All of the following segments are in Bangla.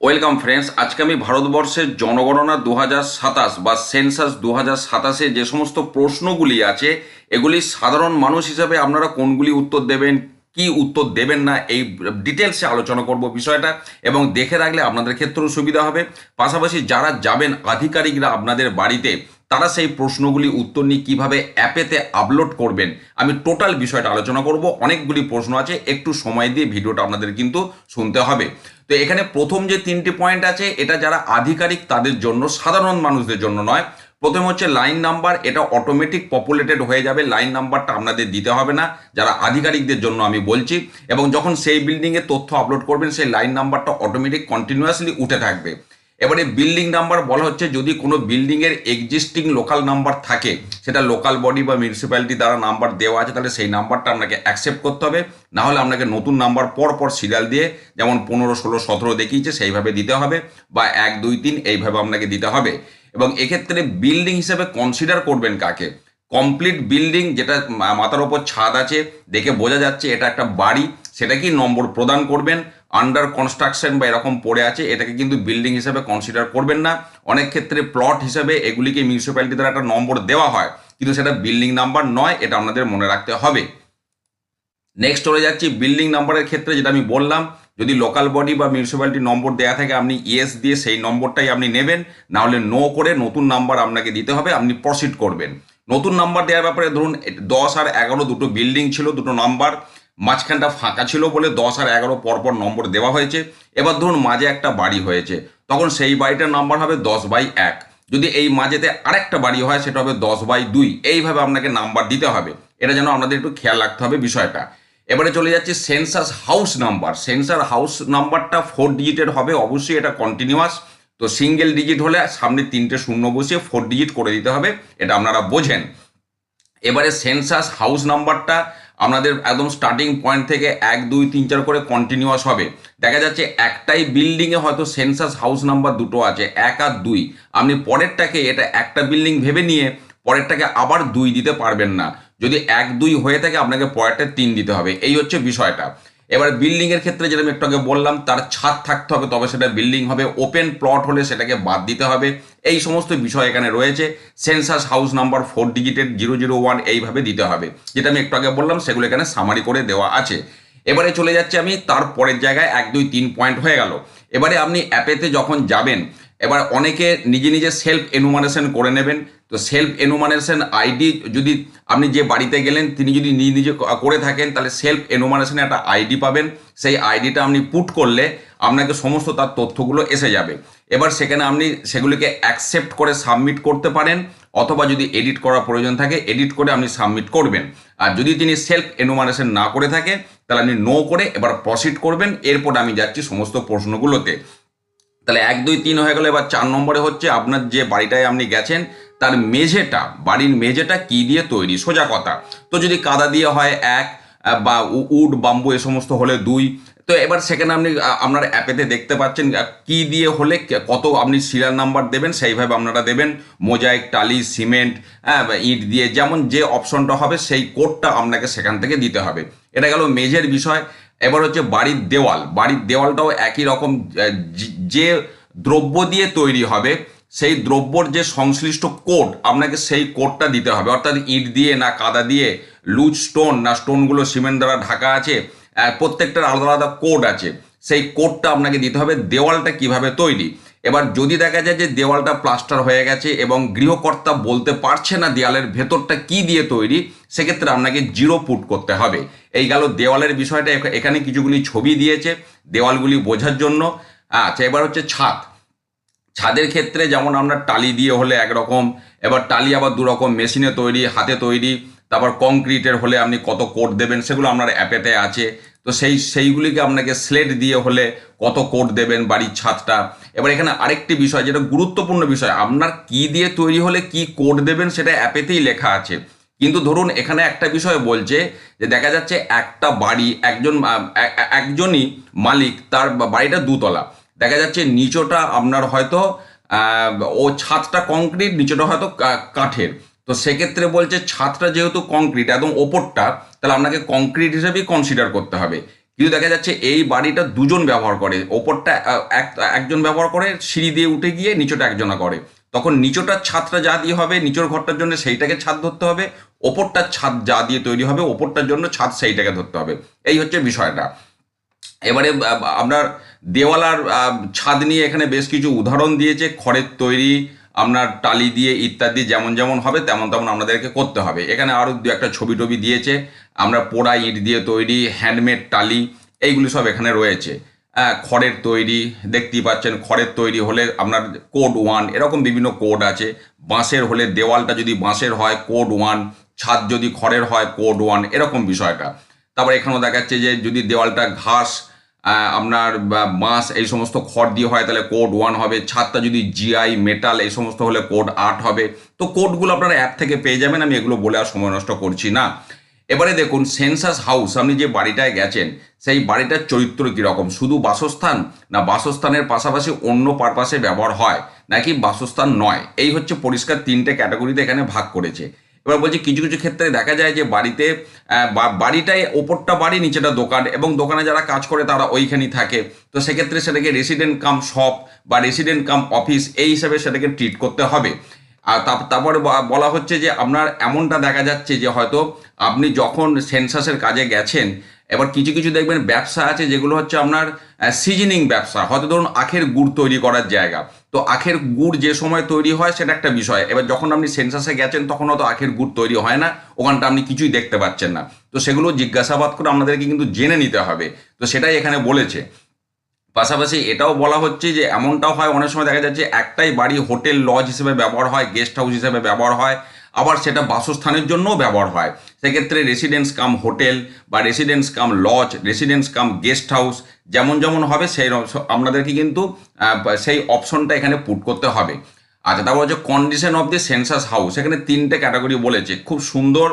Welcome friends. আজকে আমি ভারতবর্ষের জনগণনা 2027 বা সেন্সাস 2027-এ যে সমস্ত প্রশ্নগুলি আছে এগুলি সাধারণ মানুষ হিসাবে আপনারা কোনগুলি উত্তর দেবেন, কি উত্তর দেবেন না, এই ডিটেলসে আলোচনা করব বিষয়টা, এবং দেখে রাখলে আপনাদের ক্ষেত্রেও সুবিধা হবে। পাশাপাশি যারা যাবেন আধিকারিকরা আপনাদের বাড়িতে, তারা সেই প্রশ্নগুলি উত্তর নিয়ে কীভাবে অ্যাপেতে আপলোড করবেন, আমি টোটাল বিষয়টা আলোচনা করব। অনেকগুলি প্রশ্ন আছে, একটু সময় দিয়ে ভিডিওটা আপনাদের কিন্তু শুনতে হবে। তো এখানে প্রথম যে তিনটি পয়েন্ট আছে এটা যারা আধিকারিক তাদের জন্য, সাধারণ মানুষদের জন্য নয়। প্রথম হচ্ছে লাইন নাম্বার, এটা অটোমেটিক পপুলেটেড হয়ে যাবে, লাইন নাম্বারটা আপনাদের দিতে হবে না, যারা আধিকারিকদের জন্য আমি বলছি। এবং যখন সেই বিল্ডিংয়ে তথ্য আপলোড করবেন সেই লাইন নাম্বারটা অটোমেটিক কন্টিনিউয়াসলি উঠে থাকবে। এবারে বিল্ডিং নাম্বার বলা হচ্ছে যদি কোনো বিল্ডিংয়ের এক্সিস্টিং লোকাল নাম্বার থাকে, সেটা লোকাল বডি বা মিউনিসিপ্যালিটি দ্বারা নাম্বার দেওয়া আছে, তাহলে সেই নাম্বারটা আপনাকে অ্যাকসেপ্ট করতে হবে। না হলে আপনাকে নতুন নাম্বার পর পর সিরিয়াল দিয়ে, যেমন 15, 16, 17 দেখিয়েছে সেইভাবে দিতে হবে, বা 1, 2, 3 এইভাবে আপনাকে দিতে হবে। এবং এক্ষেত্রে বিল্ডিং হিসেবে কনসিডার করবেন কাকে? কমপ্লিট বিল্ডিং, যেটা মাথার ওপর ছাদ আছে, দেখে বোঝা যাচ্ছে এটা একটা বাড়ি, সেটাকেই নম্বর প্রদান করবেন। আন্ডার কনস্ট্রাকশন বা এরকম পড়ে আছে, এটাকে কিন্তু বিল্ডিং হিসেবে কনসিডার করবেন না। অনেক ক্ষেত্রে প্লট হিসেবে এগুলিকে মিউনিসিপ্যালিটি দ্বারা একটা নম্বর দেওয়া হয়, কিন্তু সেটা বিল্ডিং নাম্বার নয়, এটা আপনাদের মনে রাখতে হবে। নেক্সট চলে যাচ্ছি বিল্ডিং নাম্বারের ক্ষেত্রে, যেটা আমি বললাম, যদি লোকাল বডি বা মিউনিসিপ্যালিটি নম্বর দেওয়া থাকে আপনি ইয়েস দিয়ে সেই নম্বরটাই আপনি নেবেন, না হলে নো করে নতুন নাম্বার আপনাকে দিতে হবে, আপনি প্রসিড করবেন। নতুন নাম্বার দেওয়ার ব্যাপারে ধরুন 10 আর 11 দুটো বিল্ডিং ছিল, দুটো নাম্বার, মাঝখানটা ফাঁকা ছিল বলে 10 আর 11 পরপর নম্বর দেওয়া হয়েছে। এবার ধরুন মাঝে একটা বাড়ি হয়েছে, তখন সেই বাড়িটার নাম্বার হবে 10/1। যদি এই মাঝেতে আরেকটা বাড়ি হয় সেটা হবে 10/2। এইভাবে আপনাকে নাম্বার দিতে হবে, এটা যেন আপনাদের একটু খেয়াল রাখতে হবে বিষয়টা। এবারে চলে যাচ্ছে census house number. Census house নাম্বারটা 4 ডিজিটের হবে, অবশ্যই এটা কন্টিনিউয়াস। তো সিঙ্গেল ডিজিট হলে সামনে 3টে শূন্য বসিয়ে 4 ডিজিট করে দিতে হবে, এটা আপনারা বোঝেন। এবারে সেন্সাস হাউস নাম্বারটা আপনাদের একদম স্টার্টিং পয়েন্ট থেকে 1, 2, 3, 4 করে কন্টিনিউয়াস হবে। দেখা যাচ্ছে একটাই বিল্ডিংয়ে হয়তো সেন্সাস হাউস নাম্বার দুটো আছে, 1 আর 2। আপনি পরেরটাকে, এটা একটা বিল্ডিং ভেবে নিয়ে পরেরটাকে আবার 2 দিতে পারবেন না। যদি 1, 2 হয়ে থাকে আপনাকে পরেরটা 3 দিতে হবে, এই হচ্ছে বিষয়টা। এবার বিল্ডিংয়ের ক্ষেত্রে যেটা আমি একটু আগে বললাম, তার ছাদ থাকতে হবে তবে সেটা বিল্ডিং হবে, ওপেন প্লট হলে সেটাকে বাদ দিতে হবে। এই সমস্ত বিষয় এখানে রয়েছে। সেন্সাস হাউস নাম্বার 4 ডিজিটের 001 এইভাবে দিতে হবে, যেটা আমি একটু আগে বললাম, সেগুলো এখানে সামারি করে দেওয়া আছে। এবারে চলে যাচ্ছে আমি তার পরের জায়গায়, 1, 2, 3 পয়েন্ট হয়ে গেল। এবারে আপনি অ্যাপেতে যখন যাবেন, এবার অনেকে নিজে নিজে সেলফ এনুমারেশন করে নেবেন। তো সেলফ এনুমারেশন আইডি, যদি আপনি যে বাড়িতে গেলেন তিনি যদি নিজে নিজে করে থাকেন, তাহলে সেলফ এনুমারেশনে একটা আইডি পাবেন। সেই আইডিটা আপনি পুট করলে আপনাকে সমস্ত তার তথ্যগুলো এসে যাবে। এবার সেখানে আপনি সেগুলিকে অ্যাকসেপ্ট করে সাবমিট করতে পারেন, অথবা যদি এডিট করার প্রয়োজন থাকে এডিট করে আপনি সাবমিট করবেন। আর যদি তিনি সেলফ এনুমারেশন না করে থাকে তাহলে আপনি নো করে এবার প্রসিড করবেন। এরপর আমি যাচ্ছি সমস্ত প্রশ্নগুলোতে। তাহলে 1, 2, 3 হয়ে গেল। এবার 4 নম্বরে হচ্ছে আপনার যে বাড়িটায় আপনি গেছেন তার মেঝেটা, বাড়ির মেঝেটা কি দিয়ে তৈরি, সোজা কথা। তো যদি কাদা দিয়ে হয় 1, বা উড বাম্বু এ সমস্ত হলে 2। তো এবার সেখানে আপনি আপনার অ্যাপেতে দেখতে পাচ্ছেন কি দিয়ে হলে কত আপনি সিরিয়াল নাম্বার দেবেন, সেইভাবে আপনারা দেবেন। মোজাইক, টালি, সিমেন্ট, হ্যাঁ, ইট দিয়ে, যেমন যে অপশনটা হবে সেই কোডটা আপনাকে সেখান থেকে দিতে হবে। এটা গেল মেঝের বিষয়। এবার হচ্ছে বাড়ির দেওয়াল। বাড়ির দেওয়ালটাও একই রকম, যে দ্রব্য দিয়ে তৈরি হবে সেই দ্রব্যর যে সংশ্লিষ্ট কোড আপনাকে সেই কোডটা দিতে হবে। অর্থাৎ ইট দিয়ে না কাদা দিয়ে, লুজ স্টোন না স্টোনগুলো সিমেন্ট দ্বারা ঢাকা আছে, প্রত্যেকটার আলাদা আলাদা কোড আছে, সেই কোডটা আপনাকে দিতে হবে। দেওয়ালটা কিভাবে তৈরি। এবার যদি দেখা যায় যে দেওয়ালটা প্লাস্টার হয়ে গেছে এবং গৃহকর্তা বলতে পারছে না দেওয়ালের ভেতরটা কি দিয়ে তৈরি, সেক্ষেত্রে আপনাকে 0 পুট করতে হবে। এই গেল দেওয়ালের বিষয়টা। এখানে কিছুগুলি ছবি দিয়েছে দেওয়ালগুলি বোঝার জন্য। আচ্ছা, এবার হচ্ছে ছাদ। ছাদের ক্ষেত্রে যেমন আমরা টালি দিয়ে হলে একরকম, এবার টালি আবার 2 রকম, মেশিনে তৈরি, হাতে তৈরি। তারপর কংক্রিটের হলে আপনি কত কোট দেবেন সেগুলো আপনার অ্যাপেতে আছে। তো সেইগুলিকে আপনাকে স্লেট দিয়ে হলে কত কোট দেবেন বাড়ির ছাদটা। এবার এখানে আরেকটি বিষয়, যেটা গুরুত্বপূর্ণ বিষয়, আপনার কি দিয়ে তৈরি হলে কি কোট দেবেন সেটা অ্যাপেতেই লেখা আছে। কিন্তু ধরুন এখানে একটা বিষয় বলছে যে দেখা যাচ্ছে একটা বাড়ি, একজনই মালিক, তার বাড়িটা 2 তলা। দেখা যাচ্ছে নিচটা আপনার হয়তো ও ছাদটা কংক্রিট, নিচটা হয়তো কাঠের। তো সেক্ষেত্রে বলছে ছাদটা যেহেতু কংক্রিট একদম ওপরটা, তাহলে আপনাকে কংক্রিট হিসেবেই কনসিডার করতে হবে। কিন্তু দেখা যাচ্ছে এই বাড়িটা দুজন ব্যবহার করে, ওপরটা একজন ব্যবহার করে, সিঁড়ি দিয়ে উঠে গিয়ে নিচটা একজনা করে, তখন নিচটার ছাদটা যা দিয়ে হবে নিচের ঘরটার জন্য সেইটাকে ছাদ ধরতে হবে, ওপরটার ছাদ যা দিয়ে তৈরি হবে ওপরটার জন্য ছাদ সেইটাকে ধরতে হবে। এই হচ্ছে বিষয়টা। এবারে আপনার দেওয়াল আর ছাদ নিয়ে এখানে বেশ কিছু উদাহরণ দিয়েছে, খড়ের তৈরি, আপনার টালি দিয়ে ইত্যাদি, যেমন যেমন হবে তেমন তেমন আপনাদেরকে করতে হবে। এখানে আরও দু একটা ছবি টবি দিয়েছে, আমরা পোড়া ইট দিয়ে তৈরি, হ্যান্ডমেড টালি, এইগুলি সব এখানে রয়েছে। খড়ের তৈরি দেখতেই পাচ্ছেন, খড়ের তৈরি হলে আপনার কোড 1, এরকম বিভিন্ন কোড আছে। বাঁশের হলে, দেওয়ালটা যদি বাঁশের হয় কোড 1, ছাদ যদি খড়ের হয় কোড 1, এরকম বিষয়টা। তারপর এখানেও দেখাচ্ছে যে যদি দেওয়ালটা ঘাস, আপনার বাঁশ এই সমস্ত খড় দিয়ে হয় তাহলে কোড 1 হবে, ছাদটা যদি জিআই মেটাল এই সমস্ত হলে কোড 8 হবে। তো কোডগুলো আপনারা অ্যাপ থেকে পেয়ে যাবেন, আমি এগুলো বলে আর সময় নষ্ট করছি না। এবারে দেখুন সেন্সাস হাউস, আপনি যে বাড়িটায় গেছেন সেই বাড়িটার চরিত্র কীরকম, শুধু বাসস্থান না বাসস্থানের পাশাপাশি অন্য পারপাসে ব্যবহার হয় নাকি বাসস্থান নয়, এই হচ্ছে পরিষ্কার তিনটে ক্যাটাগরিতে এখানে ভাগ করেছে। এবার বলছি কিছু কিছু ক্ষেত্রে দেখা যায় যে বাড়িতে বাড়িটায় ওপরটা বাড়ি নিচেটা দোকান, এবং দোকানে যারা কাজ করে তারা ওইখানেই থাকে, তো সেক্ষেত্রে সেটাকে রেসিডেন্ট কাম শপ বা রেসিডেন্ট কাম অফিস এই হিসাবে সেটাকে ট্রিট করতে হবে। আর তারপরে বলা হচ্ছে যে আপনার এমনটা দেখা যাচ্ছে যে হয়তো আপনি যখন সেন্সাসের কাজে গেছেন, এবার কিছু কিছু দেখবেন ব্যবসা আছে যেগুলো হচ্ছে আপনার সিজনিং ব্যবসা, হয়তো ধরুন আখের গুড় তৈরি করার জায়গা, তো আখের গুড় যে সময় তৈরি হয় সেটা একটা বিষয়, এবার যখন আপনি সেন্সাসে গেছেন তখন হয়তো আখের গুড় তৈরি হয় না, ওখানটা আপনি কিছুই দেখতে পাচ্ছেন না, তো সেগুলো জিজ্ঞাসাবাদ করে আপনাদেরকে কিন্তু জেনে নিতে হবে, তো সেটাই এখানে বলেছে। পাশাপাশি এটাও বলা হচ্ছে যে এমনটাও হয় অনেক সময় দেখা যাচ্ছে একটাই বাড়ি হোটেল লজ হিসেবে ব্যবহার হয়, গেস্ট হাউস হিসেবে ব্যবহার হয়, আবার সেটা বাসস্থানের জন্যও ব্যবহার হয়। সেক্ষেত্রে রেসিডেন্স কাম হোটেল বা রেসিডেন্স কাম লজ, রেসিডেন্স কাম গেস্ট হাউস যেমন যেমন হবে সেই আপনাদেরকে কিন্তু সেই অপশনটা এখানে পুট করতে হবে। আচ্ছা, তারপর হচ্ছে condition of the census house, এখানে তিনটে ক্যাটাগরি বলেছে, খুব সুন্দর,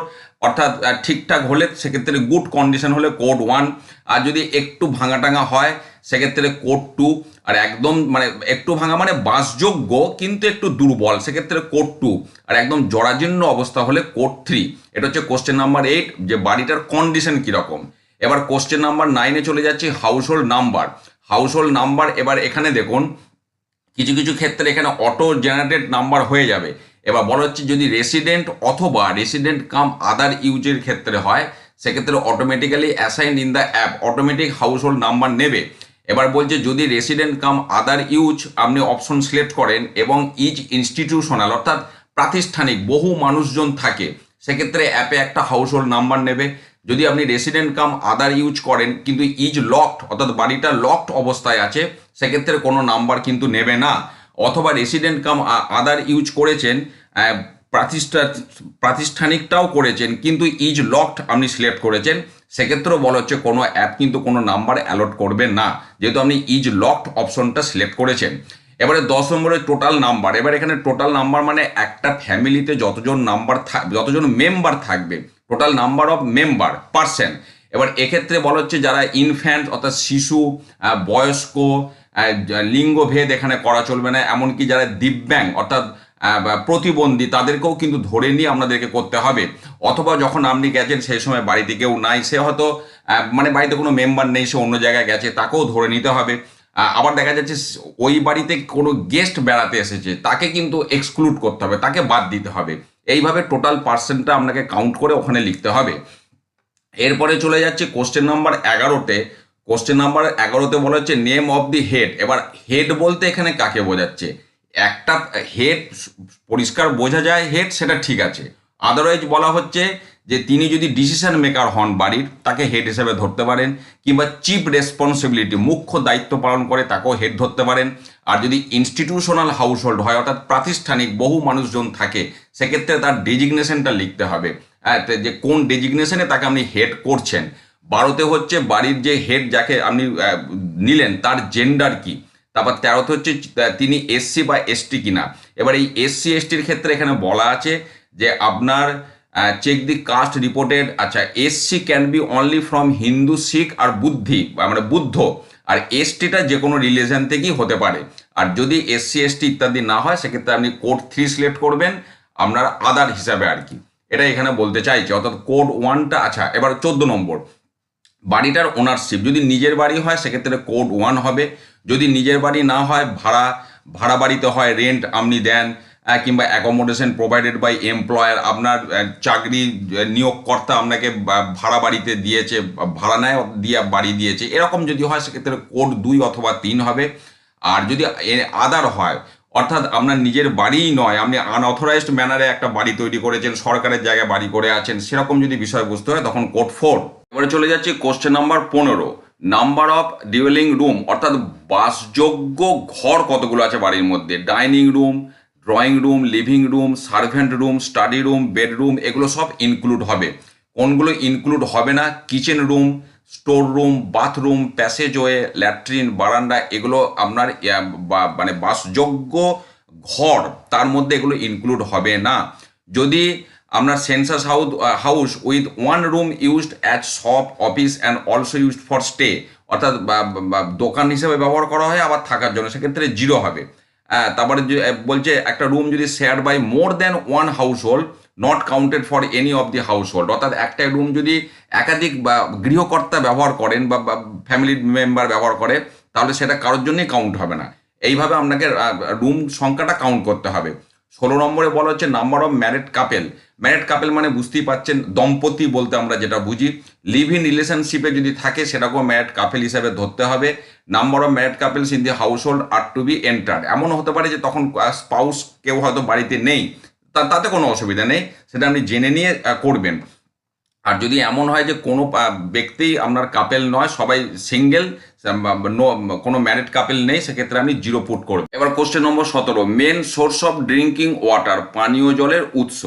অর্থাৎ ঠিকঠাক হলে সেক্ষেত্রে গুড কন্ডিশন হলে কোড 1, আর যদি একটু ভাঙা টাঙা হয় সেক্ষেত্রে কোড 2, আর একদম মানে একটু ভাঙা মানে বাসযোগ্য কিন্তু একটু দুর্বল সেক্ষেত্রে কোড 2, আর একদম জরাজীর্ণ অবস্থা হলে কোড 3। এটা হচ্ছে কোশ্চেন নাম্বার 8, যে বাড়িটার কন্ডিশন কীরকম। এবার কোশ্চেন নাম্বার 9-এ চলে যাচ্ছে house hold number. House hold number, এবার এখানে দেখুন কিছু কিছু ক্ষেত্রে এখানে অটো জেনারেটেড নাম্বার হয়ে যাবে। এবার বলা হচ্ছে যদি রেসিডেন্ট অথবা রেসিডেন্ট কাম আদার ইউজের ক্ষেত্রে হয় সেক্ষেত্রে automatically assign in the app automatic house hold number নেবে। এবার বলছে যদি রেসিডেন্ট কাম আদার ইউজ আপনি অপশন সিলেক্ট করেন এবং ইজ ইনস্টিটিউশনাল অর্থাৎ প্রাতিষ্ঠানিক বহু মানুষজন থাকে সেক্ষেত্রে অ্যাপে একটা হাউস হোল্ড নাম্বার নেবে। যদি আপনি রেসিডেন্ট কাম আদার ইউজ করেন কিন্তু ইজ লকড অর্থাৎ বাড়িটা লকড অবস্থায় আছে সেক্ষেত্রে কোনো নাম্বার কিন্তু নেবে না। অথবা রেসিডেন্ট কাম আদার ইউজ করেছেন, প্রাতিষ্ঠানিকটাও করেছেন কিন্তু ইজ লকড আপনি সিলেক্ট করেছেন, সেক্ষেত্রেও বলা হচ্ছে কোনো অ্যাপ কিন্তু কোনো নাম্বার অ্যালট করবে না যেহেতু আপনি ইজ লকড অপশনটা সিলেক্ট করেছেন। এবারে 10 নম্বরের টোটাল নাম্বার। এবার এখানে টোটাল নাম্বার মানে একটা ফ্যামিলিতে যতজন মেম্বার থাকবে, total number of member person. এবার এক্ষেত্রে বলা হচ্ছে যারা ইনফ্যান্ট অর্থাৎ শিশু, বয়স্ক, লিঙ্গভেদ এখানে করা চলবে না, এমনকি যারা দিব্যাঙ্গ অর্থাৎ প্রতিবন্ধী তাদেরকেও কিন্তু ধরে নিয়ে আপনাদেরকে করতে হবে। অথবা যখন আপনি গেছেন সেই সময় বাড়িতে কেউ নাই, সে হয়তো মানে বাড়িতে কোনো মেম্বার নেই, সে অন্য জায়গায় গেছে, তাকেও ধরে নিতে হবে। আবার দেখা যাচ্ছে ওই বাড়িতে কোনো গেস্ট বেড়াতে এসেছে তাকে কিন্তু এক্সক্লুড করতে হবে, তাকে বাদ দিতে হবে। এইভাবে টোটাল পার্সেন্টটা আপনাকে কাউন্ট করে ওখানে লিখতে হবে। এরপরে চলে যাচ্ছে কোশ্চেন নাম্বার 11-তে। কোশ্চেন নাম্বার 11-তে বলা হচ্ছে নেম অফ দি হেড। এবার হেড বলতে এখানে কাকে বোঝাচ্ছে, একটা হেড পরিষ্কার বোঝা যায় হেড, সেটা ঠিক আছে, আদারওয়াইজ বলা হচ্ছে যে তিনি যদি ডিসিশন মেকার হন বাড়ির তাকে হেড হিসেবে ধরতে পারেন, কিংবা চিফ রেসপন্সিবিলিটি মুখ্য দায়িত্ব পালন করে তাকেও হেড ধরতে পারেন। আর যদি ইনস্টিটিউশনাল হাউস হোল্ড হয় অর্থাৎ প্রাতিষ্ঠানিক বহু মানুষজন থাকে সেক্ষেত্রে তার ডেজিগনেশনটা লিখতে হবে, যে কোন ডেজিগনেশনে তাকে আপনি হেড করছেন। 12-তে হচ্ছে বাড়ির যে হেড যাকে আপনি নিলেন তার জেন্ডার কি। তারপর 13-তে হচ্ছে তিনি এসসি বা এসটি কিনা। এবার এই এসসি এসটির ক্ষেত্রে এখানে বলা আছে যে আপনার চেক দি কাস্ট রিপোর্টেড। আচ্ছা, SC can be only from Hindu, Sikh আর মানে বুদ্ধ, আর এসটিটা যে কোনো রিলিজন থেকেই হতে পারে। আর যদি এসসি এসটি ইত্যাদি না হয় সেক্ষেত্রে আপনি কোড 3 সিলেক্ট করবেন আপনার আদার হিসাবে আর কি, এটা এখানে বলতে চাইছে, অর্থাৎ কোড 1টা। আচ্ছা, এবার 14 নম্বর বাড়িটার ওনারশিপ যদি নিজের বাড়ি হয় সেক্ষেত্রে কোড 1 হবে। যদি নিজের বাড়ি না হয়, ভাড়া বাড়িতে হয়, রেন্ট আপনি দেন, কিংবা অ্যাকোমোডেশন প্রোভাইডেড বাই এমপ্লয়ার, আপনার চাকরি নিয়োগকর্তা আপনাকে ভাড়া বাড়িতে দিয়েছে, ভাড়া নেয় দিয়ে বাড়ি দিয়েছে, এরকম যদি হয় সেক্ষেত্রে কোড 2 অথবা 3 হবে। আর যদি আদার হয়, অর্থাৎ আপনার নিজের বাড়িই নয়, আপনি আনঅথরাইজড ম্যানারে একটা বাড়ি তৈরি করেছেন, সরকারের জায়গায় বাড়ি করে আছেন, সেরকম যদি বিষয়বস্তু হয় তখন কোড 4। এবারে চলে যাচ্ছি question number 15, number of dwelling room, অর্থাৎ বাসযোগ্য ঘর কতগুলো আছে বাড়ির মধ্যে। Dining room, drawing room, living room, servant room, study room, bedroom, এগুলো সব ইনক্লুড হবে। কোনগুলো ইনক্লুড হবে না? Kitchen room, store room, bathroom, passageway, latrine, বারান্দা, এগুলো আপনার মানে বাসযোগ্য ঘর, তার মধ্যে এগুলো ইনক্লুড হবে না। যদি আপনার census house with 1 room used as shop, office and also used for stay, অর্থাৎ দোকান হিসেবে ব্যবহার করা হয় আবার থাকার জন্য, সেক্ষেত্রে 0 হবে। তারপরে বলছে একটা রুম যদি share by more than 1 household, not counted for any of the household, অর্থাৎ একটা রুম যদি একাধিক বা গৃহকর্তা ব্যবহার করেন বা ফ্যামিলি মেম্বার ব্যবহার করে, তাহলে সেটা কারোর জন্যই কাউন্ট হবে না। এইভাবে আপনাকে রুম সংখ্যাটা কাউন্ট করতে হবে। 16 নম্বরে বলা হচ্ছে number of married couple. Married couple মানে বুঝতেই পাচ্ছেন, দম্পতি বলতে আমরা যেটা বুঝি। লিভ ইন রিলেশনশিপে যদি থাকে সেটাকেও ম্যারিড কাপেল হিসাবে ধরতে হবে। Number of married couples in the household are to be entered, এমন হতে পারে যে তখন স্পাউস কেউ হয়তো বাড়িতে নেই, তাতে কোনো অসুবিধা নেই, সেটা আপনি জেনে নিয়ে করবেন। আর যদি এমন হয় যে কোনো ব্যক্তি আপনার কাপেল নয়, সবাই সিঙ্গেল, কোনো ম্যারিড কাপেল নেই, সেক্ষেত্রে আপনি 0 পুট করবেন। এবার question number 17, main source of drinking water, পানীয় জলের উৎস।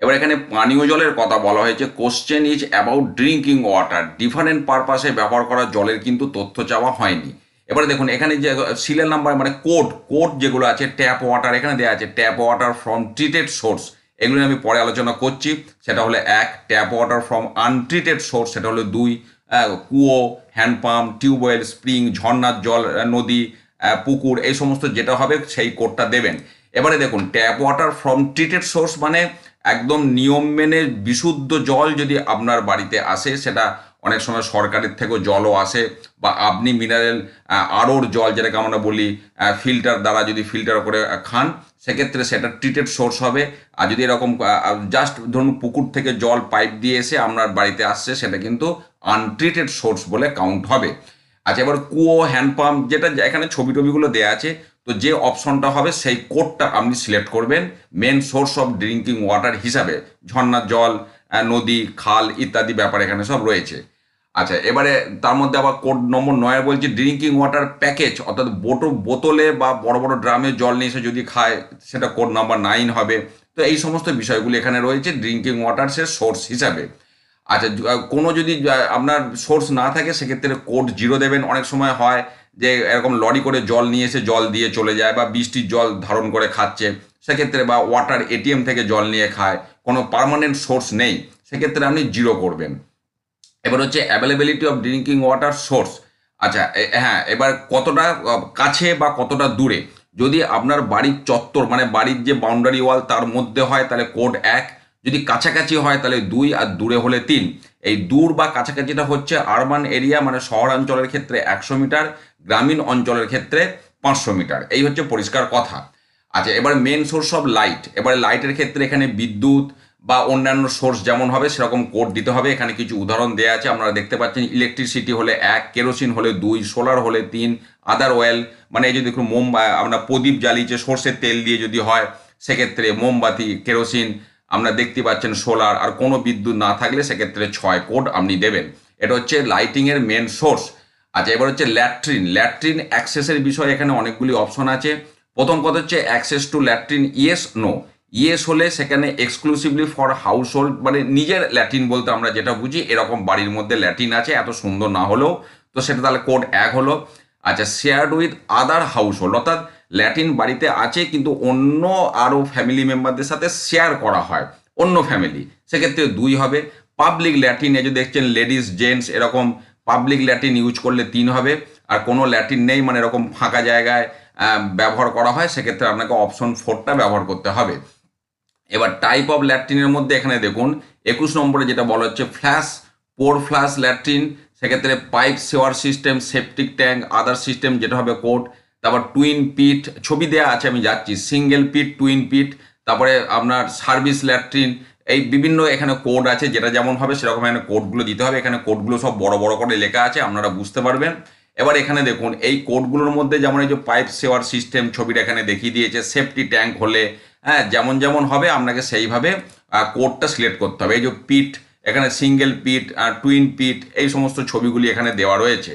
এবার এখানে পানীয় জলের কথা বলা হয়েছে। Question is about drinking water, different পারপাসে ব্যবহার করা জলের কিন্তু তথ্য চাওয়া হয়নি। এবারে দেখুন এখানে যে সিরিয়াল নাম্বার মানে কোড যেগুলো আছে, ট্যাপ ওয়াটার এখানে দেওয়া আছে, tap water from treated source, এগুলো আমি পরে আলোচনা করছি। সেটা হলো 1, tap water from untreated source, সেটা হলো 2, কুয়ো, হ্যান্ডপাম্প, টিউবওয়েল, স্প্রিং, ঝর্ণার জল, নদী, পুকুর, এই সমস্ত যেটা হবে সেই কোডটা দেবেন। এবারে দেখুন tap water from treated source মানে একদম নিয়ম মেনে বিশুদ্ধ জল যদি আপনার বাড়িতে আসে, সেটা অনেক সময় সরকারের থেকেও জলও আসে, বা আপনি মিনারেল আরওর জল যেটাকে আমরা বলি ফিল্টার দ্বারা যদি ফিল্টার করে খান, সেক্ষেত্রে সেটা ট্রিটেড সোর্স হবে। আর যদি এরকম জাস্ট ধরুন পুকুর থেকে জল পাইপ দিয়ে এসে আপনার বাড়িতে আসছে, সেটা কিন্তু আনট্রিটেড সোর্স বলে কাউন্ট হবে। আচ্ছা, এবার কুয়ো, হ্যান্ডপাম্প, যেটা এখানে ছবি টবিগুলো দেওয়া আছে, তো যে অপশনটা হবে সেই কোডটা আপনি সিলেক্ট করবেন main source of drinking water হিসাবে। ঝর্ণার জল, নদী, খাল ইত্যাদি ব্যাপার এখানে সব রয়েছে। আচ্ছা, এবারে তার মধ্যে আবার কোড নম্বর 9 বলছে ড্রিঙ্কিং ওয়াটার প্যাকেজ, অর্থাৎ বোতলে বা বড় বড় ড্রামে জল নিয়ে এসে যদি খায়, সেটা কোড নাম্বার 9 হবে। তো এই সমস্ত বিষয়গুলি এখানে রয়েছে ড্রিঙ্কিং ওয়াটার সে সোর্স হিসাবে। আচ্ছা, কোনো যদি আপনার সোর্স না থাকে সেক্ষেত্রে কোড 0 দেবেন। অনেক সময় হয় যে এরকম লরি করে জল নিয়ে এসে জল দিয়ে চলে যায়, বা বৃষ্টির জল ধারণ করে খাচ্ছে, সেক্ষেত্রে বা ওয়াটার এটিএম থেকে জল নিয়ে খায়, কোনো পার্মানেন্ট সোর্স নেই, সেক্ষেত্রে আপনি 0 করবেন। এবার হচ্ছে availability of drinking water source. আচ্ছা, হ্যাঁ, এবার কতটা কাছে বা কতটা দূরে। যদি আপনার বাড়ির চত্বর মানে বাড়ির যে বাউন্ডারি ওয়াল তার মধ্যে হয় তাহলে কোড 1, যদি কাছাকাছি হয় তাহলে 2, আর দূরে হলে 3। এই দূর বা কাছাকাছিটা হচ্ছে আরবান এরিয়া মানে শহরাঞ্চলের ক্ষেত্রে 100 মিটার, গ্রামীণ অঞ্চলের ক্ষেত্রে 500 মিটার, এই হচ্ছে পরিষ্কার কথা। আচ্ছা, এবার মেন সোর্স অফ লাইট। এবারে লাইটের ক্ষেত্রে এখানে বিদ্যুৎ বা অন্যান্য সোর্স যেমন হবে সেরকম কোড দিতে হবে। এখানে কিছু উদাহরণ দেওয়া আছে, আপনারা দেখতে পাচ্ছেন। ইলেকট্রিসিটি হলে 1, কেরোসিন হলে 2, সোলার হলে 3, আদার অয়েল মানে এই যে দেখুন আমরা প্রদীপ জ্বালিয়েছে সর্ষের তেল দিয়ে যদি হয়, সেক্ষেত্রে মোমবাতি, কেরোসিন, আমরা দেখতে পাচ্ছেন সোলার, আর কোনো বিদ্যুৎ না থাকলে সেক্ষেত্রে 6 কোড আপনি দেবেন। এটা হচ্ছে লাইটিংয়ের মেন সোর্স। আচ্ছা, এবার হচ্ছে ল্যাট্রিন অ্যাক্সেসের বিষয়ে এখানে অনেকগুলি অপশন আছে। প্রথম কথা হচ্ছে access to latrine, yes no. Yes হলে সেখানে এক্সক্লুসিভলি ফর হাউস হোল্ড মানে নিজের ল্যাট্রিন বলতে আমরা যেটা বুঝি, এরকম বাড়ির মধ্যে ল্যাট্রিন আছে, এত সুন্দর না হলেও, তো সেটা তাহলে কোড 1 হলো। আচ্ছা, shared with other house hold, অর্থাৎ ল্যাট্রিন বাড়িতে আছে কিন্তু অন্য আরও ফ্যামিলি মেম্বারদের সাথে শেয়ার করা হয়, অন্য ফ্যামিলি, সেক্ষেত্রে 2 হবে। পাবলিক ল্যাট্রিন, এই যে দেখছেন লেডিস জেন্টস এরকম পাবলিক ল্যাট্রিন ইউজ করলে 3 হবে। আর কোনো ল্যাট্রিন নেই মানে এরকম ফাঁকা জায়গায় ব্যবহার করা হয়, সেক্ষেত্রে আপনাকে অপশন 4টা ব্যবহার করতে হবে। এবার টাইপ অফ ল্যাট্রিনের মধ্যে এখানে দেখুন 21 নম্বরে যেটা বলা হচ্ছে পোর ফ্লাশ ল্যাট্রিন, সেক্ষেত্রে পাইপ সেওয়ার সিস্টেম, সেপটিক ট্যাঙ্ক, আদার সিস্টেম যেটা হবে কোড। তারপর টুইন পিট ছবি দেওয়া আছে, আমি যাচ্ছি, সিঙ্গেল পিট, টুইন পিট, তারপরে আপনার সার্ভিস ল্যাট্রিন, এই বিভিন্ন এখানে কোড আছে, যেটা যেমন হবে সেরকম এখানে কোডগুলো দিতে হবে। এখানে কোডগুলো সব বড় বড় করে লেখা আছে, আপনারা বুঝতে পারবেন। এবার এখানে দেখুন এই কোডগুলোর মধ্যে যেমন এই যে পাইপ সেওয়ার সিস্টেম ছবিটা এখানে দেখিয়ে দিয়েছে, সেফটি ট্যাঙ্ক হলে হ্যাঁ যেমন যেমন হবে আপনাকে সেইভাবে কোডটা সিলেক্ট করতে হবে। এই যে পিট, এখানে সিঙ্গেল পিট, টুইন পিট, এই সমস্ত ছবিগুলি এখানে দেওয়া রয়েছে।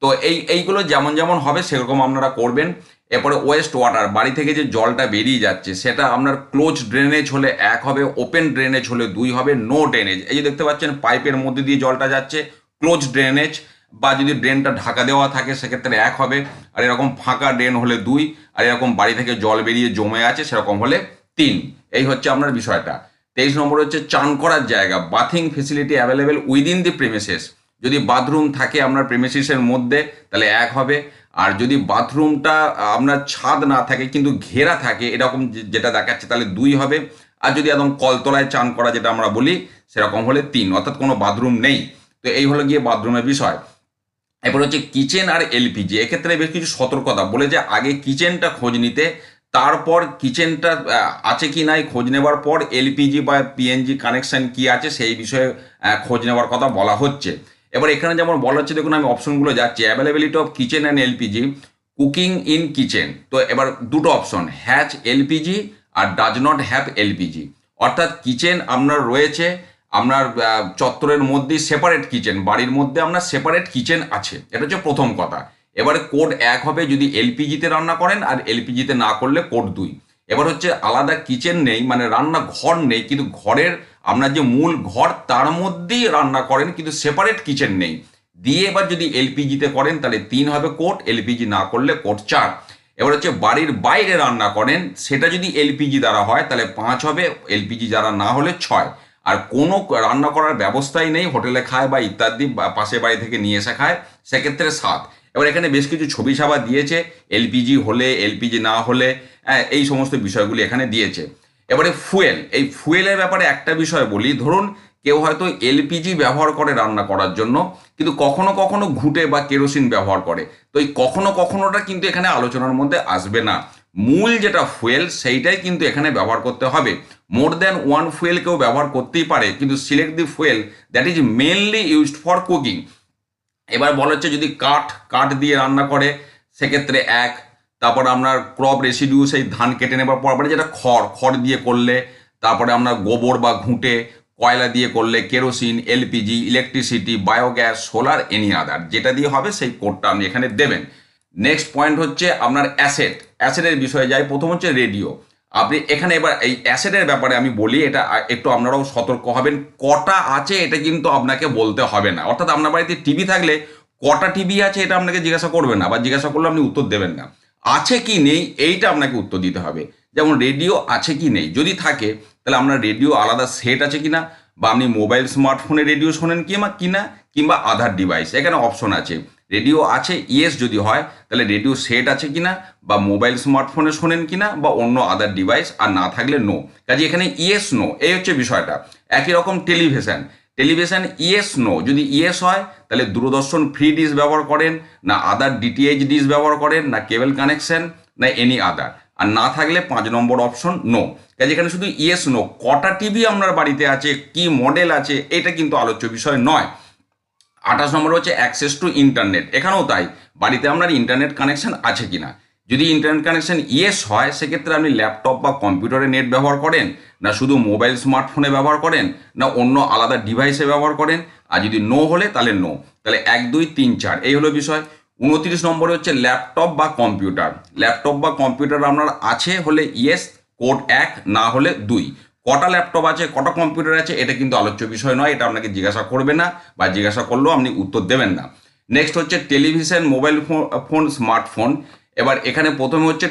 তো এইগুলো যেমন যেমন হবে সেরকম আপনারা করবেন। এরপরে ওয়েস্ট ওয়াটার, বাড়ি থেকে যে জলটা বেরিয়ে যাচ্ছে সেটা আপনার ক্লোজ ড্রেনেজ হলে 1 হবে, ওপেন ড্রেনেজ হলে 2 হবে, নো ড্রেনেজ। এই যে দেখতে পাচ্ছেন পাইপের মধ্যে দিয়ে জলটা যাচ্ছে, ক্লোজ ড্রেনেজ, বা যদি ড্রেনটা ঢাকা দেওয়া থাকে সেক্ষেত্রে 1 হবে, আর এরকম ফাঁকা ড্রেন হলে 2, আর এরকম বাড়ি থেকে জল বেরিয়ে জমে আছে সেরকম হলে 3। এই হচ্ছে আপনার বিষয়টা। 23 নম্বর হচ্ছে চান করার জায়গা, bathing facility available within the premises. যদি বাথরুম থাকে আপনার প্রেমিসিসের মধ্যে তাহলে 1 হবে, আর যদি বাথরুমটা আপনার ছাদ না থাকে কিন্তু ঘেরা থাকে এরকম যেটা দেখাচ্ছে তাহলে 2 হবে, আর যদি একদম কলতলায় চান করা যেটা আমরা বলি সেরকম হলে 3, অর্থাৎ কোনো বাথরুম নেই। তো এই হলো গিয়ে বাথরুমের বিষয়। এরপর হচ্ছে কিচেন আর এলপিজি, এক্ষেত্রে বেশ কিছু সতর্কতা বলে যে আগে কিচেনটা খোঁজ নিতে, তারপর কিচেনটা আছে কি নাই খোঁজ নেবার পর এলপিজি বা পিএনজি কানেকশন কি আছে সেই বিষয়ে খোঁজ নেওয়ার কথা বলা হচ্ছে। এবার এখানে যেমন বলা হচ্ছে, দেখুন আমি অপশনগুলো যাচ্ছি, availability of kitchen and LPG, cooking in kitchen. তো এবার দুটো অপশন, হ্যাচ এলপিজি আর ডাজ নট হ্যাভ এলপিজি, অর্থাৎ কিচেন আপনার রয়েছে আপনার চত্বরের মধ্যেই সেপারেট কিচেন, বাড়ির মধ্যে আপনার সেপারেট কিচেন আছে, এটা হচ্ছে প্রথম কথা। এবারে কোড 1 হবে যদি এলপিজিতে রান্না করেন, আর এলপিজিতে না করলে কোড 2। এবার হচ্ছে আলাদা কিচেন নেই, মানে রান্না ঘর নেই, কিন্তু ঘরের আপনার যে মূল ঘর তার মধ্যেই রান্না করেন কিন্তু সেপারেট কিচেন নেই দিয়ে এবার যদি এলপিজিতে করেন তাহলে 3 হবে কোড, এলপিজি না করলে কোড 4। এবার হচ্ছে বাড়ির বাইরে রান্না করেন সেটা যদি এলপিজি দ্বারা হয় তাহলে 5 হবে, এলপিজি দ্বারা না হলে 6। আর কোনো রান্না করার ব্যবস্থাই নেই, হোটেলে খায় বা ইত্যাদি পাশে বাড়ি থেকে নিয়ে এসে খায়, সেক্ষেত্রে 7। এবার এখানে বেশ কিছু ছবি ছাপা দিয়েছে, এলপিজি হলে, এলপিজি না হলে, এই সমস্ত বিষয়গুলি এখানে দিয়েছে। এবারে ফুয়েল, এই ফুয়েলের ব্যাপারে একটা বিষয় বলি, ধরুন কেউ হয়তো এলপিজি ব্যবহার করে রান্না করার জন্য, কিন্তু কখনো কখনো ঘুঁটে বা কেরোসিন ব্যবহার করে, তো এই কখনো কখনোটা কিন্তু এখানে আলোচনার মধ্যে আসবে না। মূল যেটা ফুয়েল সেইটাই কিন্তু এখানে ব্যবহার করতে হবে। মোর দ্যান ওয়ান ফুয়েল কেউ ব্যবহার করতেই পারে, কিন্তু select the fuel that is mainly used for cooking. এবার বলা হচ্ছে যদি কাঠ দিয়ে রান্না করে সেক্ষেত্রে 1। তারপর আপনার ক্রপ রেসিডিউ, সেই ধান কেটে নেবার পর আবার যেটা খড় দিয়ে করলে, তারপরে আপনার গোবর বা ঘুঁটে, কয়লা দিয়ে করলে kerosene, LPG, electricity, biogas, solar, any other, যেটা দিয়ে হবে সেই কোডটা আপনি এখানে দেবেন। নেক্সট পয়েন্ট হচ্ছে আপনার অ্যাসেটের বিষয়ে যাই। প্রথম হচ্ছে রেডিও। আপনি এখানে এবার এই অ্যাসেটের ব্যাপারে আমি বলি, এটা একটু আপনারাও সতর্ক হবেন, কটা আছে এটা কিন্তু আপনাকে বলতে হবে না। অর্থাৎ আপনার বাড়িতে টিভি থাকলে কটা টিভি আছে এটা আপনাকে জিজ্ঞাসা করবেন না, বা জিজ্ঞাসা করলে আপনি উত্তর দেবেন না, আছে কি নেই এইটা আপনাকে উত্তর দিতে হবে। যেমন রেডিও আছে কি নেই, যদি থাকে তাহলে আপনার রেডিও আলাদা সেট আছে কিনা, বা আপনি মোবাইল স্মার্টফোনে রেডিও শোনেন কিনা, কিংবা আধার ডিভাইস, এখানে অপশন আছে। রেডিও আছে ইয়েস যদি হয় তাহলে রেডিও সেট আছে কিনা, বা মোবাইল স্মার্টফোনে শোনেন কিনা, বা অন্য আদার ডিভাইস, আর না থাকলে নো। কাজে এখানে ইয়েস নো এই হচ্ছে বিষয়টা। একই রকম টেলিভিশন ইয়েস নো, যদি ইয়েস হয় তাহলে দূরদর্শন ফ্রি ডিশ ব্যবহার করেন, না আদার ডিটিএইচ ডিশ ব্যবহার করেন, না কেবল কানেকশন, না এনি আদার, আর না থাকলে 5 নম্বর অপশন নো। কাজে এখানে শুধু ইয়েস নো, কটা টিভি আপনার বাড়িতে আছে, কি মডেল আছে, এটা কিন্তু আলোচ্য বিষয় নয়। 28 নম্বর হচ্ছে অ্যাক্সেস টু ইন্টারনেট, এখানেও তাই, বাড়িতে আপনার ইন্টারনেট কানেকশন আছে কিনা। যদি ইন্টারনেট কানেকশন ইয়েস হয় সেক্ষেত্রে আপনি ল্যাপটপ বা কম্পিউটারে নেট ব্যবহার করেন, না শুধু মোবাইল স্মার্টফোনে ব্যবহার করেন, না অন্য আলাদা ডিভাইসে ব্যবহার করেন, আর যদি নো হলে তাহলে নো। তাহলে 1 2 3 4 এই হলো বিষয়। 29 নম্বরে হচ্ছে ল্যাপটপ বা কম্পিউটার আপনার আছে হলে ইয়েস, কোড 1, না হলে 2। কটা ল্যাপটপ আছে, কটা কম্পিউটার আছে, এটা কিন্তু আলোচ্য বিষয় নয়, এটা আপনাকে জিজ্ঞাসা করবে না, বা জিজ্ঞাসা করলেও আপনি উত্তর দেবেন না। নেক্সট হচ্ছে টেলিভিশন, মোবাইল ফোন, স্মার্টফোন। এবার এখানে প্রথমে হচ্ছে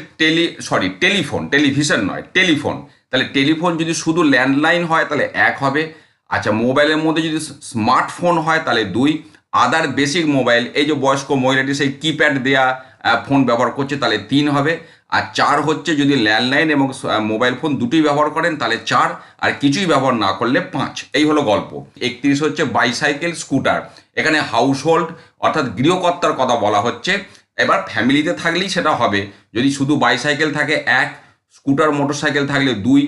টেলিভিশন নয়, টেলিফোন। তাহলে টেলিফোন যদি শুধু ল্যান্ডলাইন হয় তাহলে 1 হবে। আচ্ছা, মোবাইলের মধ্যে যদি স্মার্টফোন হয় তাহলে 2। আদার বেসিক মোবাইল, এই যে বয়স্ক মহিলাটি সেই কিপ্যাড দেয়া ফোন ব্যবহার করছে তাহলে 3 হবে। আর 4 হচ্ছে যদি ল্যান্ডলাইন এবং মোবাইল ফোন দুটোই ব্যবহার করেন তাহলে 4, আর কিছুই ব্যবহার না করলে 5। এই হলো গল্প। 31 হচ্ছে বাইসাইকেল স্কুটার, এখানে হাউস হোল্ড অর্থাৎ গৃহকর্তার কথা বলা হচ্ছে। এবার ফ্যামিলিতে থাকলেই সেটা হবে, যদি শুধু বাইসাইকেল থাকে 1, স্কুটার মোটরসাইকেল থাকলে 2,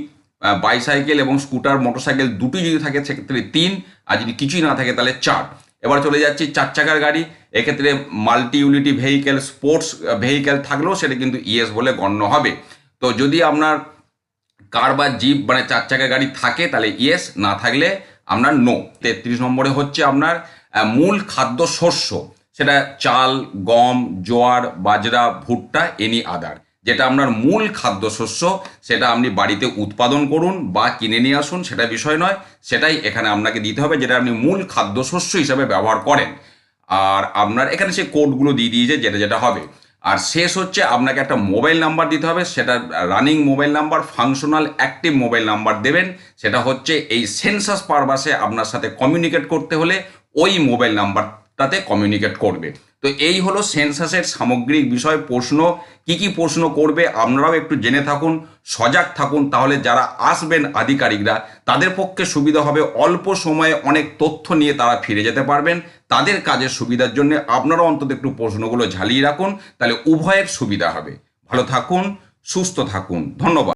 বাইসাইকেল এবং স্কুটার মোটরসাইকেল দুটোই যদি থাকে সেক্ষেত্রে 3, আর যদি কিছুই না থাকে তাহলে 4। এবার চলে যাচ্ছি 4 চাকার গাড়ি, এক্ষেত্রে multi unity vehicle, sports vehicle থাকলেও সেটা কিন্তু ইএস বলে গণ্য হবে। তো যদি আপনার কার বা জিপ মানে 4 চাকার গাড়ি থাকে তাহলে ইয়েস, না থাকলে আপনার নো। 33 নম্বরে হচ্ছে আপনার মূল খাদ্য শস্য, সেটা চাল, গম, জোয়ার, বাজরা, ভুট্টা, এনি আদার। যেটা আপনার মূল খাদ্যশস্য সেটা আপনি বাড়িতে উৎপাদন করুন বা কিনে নিয়ে আসুন, সেটা বিষয় নয়, সেটাই এখানে আপনাকে দিতে হবে যেটা আপনি মূল খাদ্যশস্য হিসাবে ব্যবহার করেন। আর আপনার এখানে সেই কোডগুলো দিয়ে দিয়েছে যেটা যেটা হবে। আর শেষ হচ্ছে আপনাকে একটা মোবাইল নাম্বার দিতে হবে, সেটা running mobile number, functional active mobile number দেবেন। সেটা হচ্ছে এই সেন্সাস পারপাসে আপনার সাথে কমিউনিকেট করতে হলে ওই মোবাইল নাম্বারটাতে কমিউনিকেট করবে। তো এই হলো সেন্সাসের সামগ্রিক বিষয়। প্রশ্ন কি কি প্রশ্ন করবে আপনারাও একটু জেনে থাকুন, সজাগ থাকুন, তাহলে যারা আসবেন আধিকারিকরা তাদের পক্ষে সুবিধা হবে, অল্প সময়ে অনেক তথ্য নিয়ে তারা ফিরে যেতে পারবেন। তাদের কাজের সুবিধার জন্য আপনারাও অন্তত একটু প্রশ্নগুলো ঝালিয়ে রাখুন, তাহলে উভয়ের সুবিধা হবে। ভালো থাকুন, সুস্থ থাকুন, ধন্যবাদ।